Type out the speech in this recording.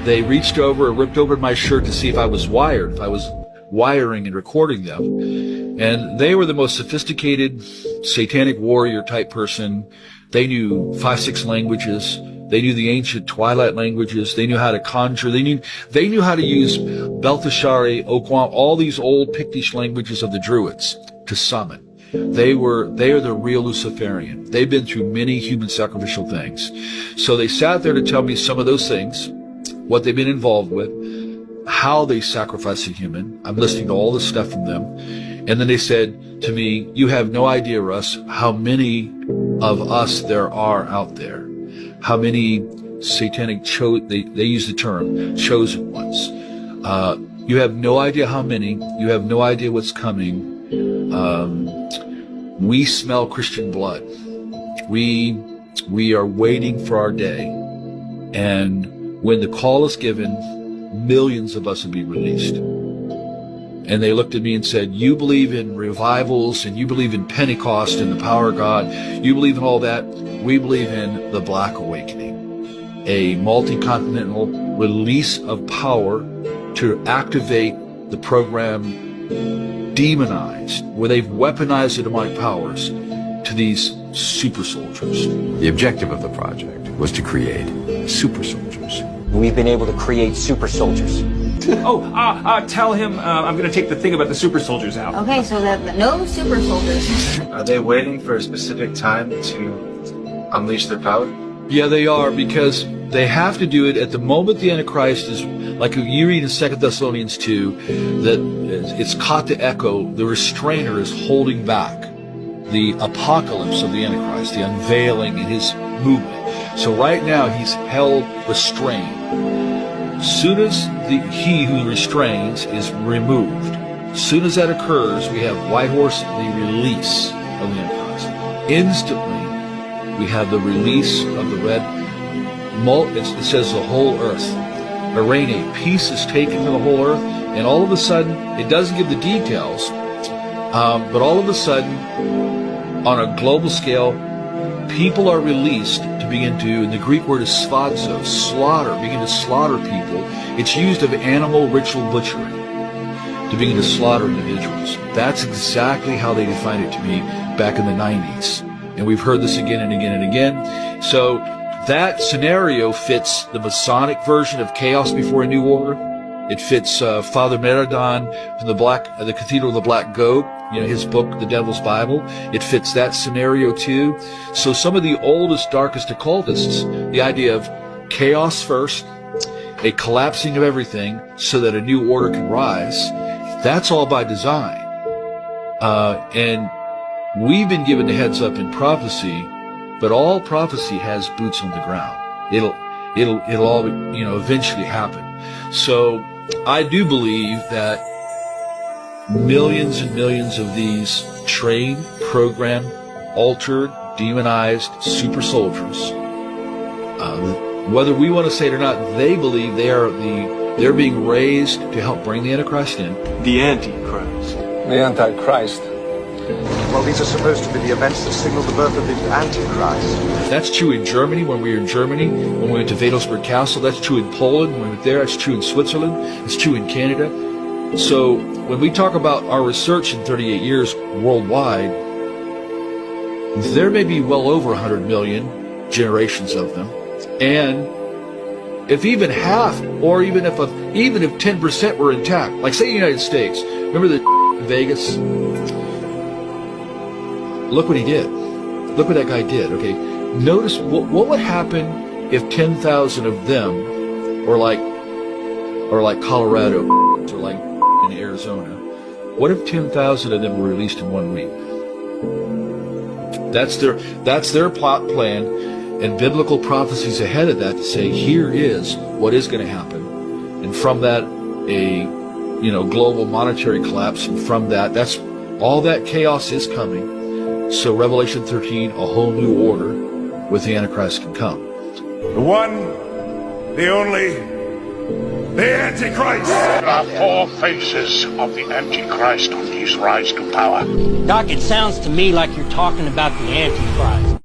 they reached over and ripped open my shirt to see if I was wired, if I was wiring and recording them. And they were the most sophisticated satanic warrior type person. They knew 5-6 languages. They knew the ancient twilight languages. They knew how to conjure. They knew how to use Belteshazzar, Okwam, all these old Pictish languages of the Druids to summon. They are the real Luciferian. They've been through many human sacrificial things. So they sat there to tell me some of those things, what they've been involved with, how they sacrifice a human. I'm listening to all this stuff from them. And then they said to me, you have no idea, Russ, how many of us there are out there. How many satanic, they use the term, chosen ones. You have no idea how many. You have no idea what's coming. We smell Christian blood. We are waiting for our day. And when the call is given, millions of us will be released. And they looked at me and said, you believe in revivals and you believe in Pentecost and the power of God. You believe in all that. We believe in the Black Awakening, a multi-continental release of power to activate the program Demonized, where they've weaponized the demonic powers to these super soldiers. The objective of the project was to create super soldiers. We've been able to create super soldiers. Tell him I'm going to take the thing about the super soldiers out. Okay, so no super soldiers. Are they waiting for a specific time to unleash their power? Yeah, they are, because they have to do it at the moment the Antichrist is, like you read in 2 Thessalonians 2, that it's caught the echo, the restrainer is holding back the apocalypse of the Antichrist, the unveiling in his movement. So right now he's held restrained. Soon as he who restrains is removed, soon as that occurs, we have White Horse, the release of the Antichrist. Instantly, we have the release of the red, it says the whole earth. Arene, peace is taken to the whole earth, and all of a sudden, it doesn't give the details, but all of a sudden, on a global scale, people are released to begin to, and the Greek word is sphadzo, slaughter, begin to slaughter people. It's used of animal ritual butchery to begin to slaughter individuals. That's exactly how they defined it to me back in the 90s. And we've heard this again and again and again. So that scenario fits the Masonic version of Chaos Before a New Order. It fits Father Meridon from the Cathedral of the Black Goat, his book, The Devil's Bible. It fits that scenario too. So some of the oldest, darkest occultists, the idea of chaos first, a collapsing of everything so that a new order can rise, that's all by design. And we've been given the heads up in prophecy, but all prophecy has boots on the ground. It'll all, eventually happen. So I do believe that millions and millions of these trained, programmed, altered, demonized super soldiers, whether we want to say it or not, they believe they're being raised to help bring the Antichrist in. The Antichrist. The Antichrist. Well, these are supposed to be the events that signal the birth of the Antichrist. That's true in Germany, when we were in Germany, when we went to Wadelsburg Castle. That's true in Poland, when we went there. That's true in Switzerland. It's true in Canada. So when we talk about our research in 38 years worldwide, there may be well over 100 million generations of them. And if even half, or even if 10% were intact, like say the United States, remember the in Vegas? Look what he did. Look what that guy did. Okay, notice what would happen if 10,000 of them, or like Colorado, or like in Arizona. What if 10,000 of them were released in 1 week? That's their plot plan, and biblical prophecies ahead of that to say here is what is going to happen, and from that a global monetary collapse, and from that's all that chaos is coming. So Revelation 13, a whole new order with the Antichrist can come. The one, the only, the Antichrist! There are 4 faces of the Antichrist on his rise to power. Doc, it sounds to me like you're talking about the Antichrist.